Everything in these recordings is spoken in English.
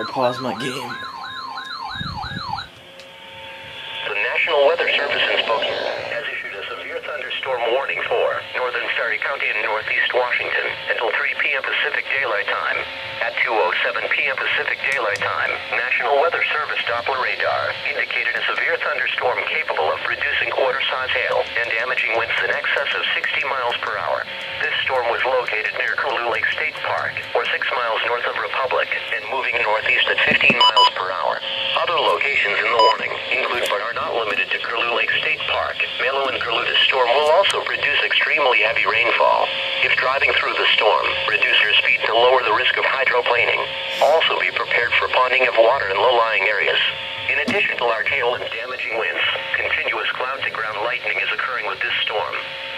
I pause my game. The National Weather Service in Spokane has issued a severe thunderstorm warning for northern Ferry County and northeast Washington until 3 p.m. Pacific Daylight Time. At 2:07 p.m. Pacific Daylight Time, National Weather Service Doppler radar indicated a severe thunderstorm capable of producing quarter-size hail and damaging winds in excess of 60 miles per hour. This storm was located near Curlew Lake State Park, or 6 miles north of Republic, and moving northeast at 15 miles per hour. Other locations in the warning include but are not limited to Curlew Lake State Park. Melo and Curlew. This storm will also produce extremely heavy rainfall. If driving through the storm, reduce your speed to lower the risk of hydroplaning. Also be prepared for ponding of water in low-lying areas. In addition to large hail and damaging winds, continuous cloud-to-ground lightning is occurring with this storm.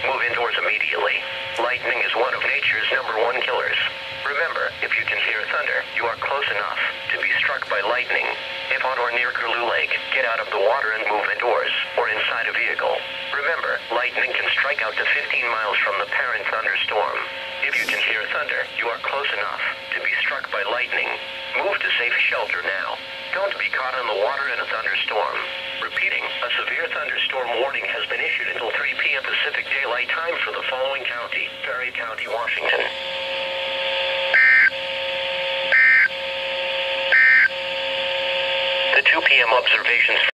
Move indoors immediately. Lightning is one of nature's #1 killers. Remember, if you can hear thunder, you are close enough to be struck by lightning. If on or near Curlew Lake, get out of the water and move indoors or inside a vehicle. Remember, lightning can strike out to 15 miles from the parent thunderstorm. If you can hear thunder, you are close enough to be struck by lightning. Move to safe shelter now. Don't be caught on the water in a thunderstorm. Repeating, a severe thunderstorm warning has been issued until 3 p.m. Pacific Daylight Time for the following county: Perry County, Washington. The 2 p.m. observations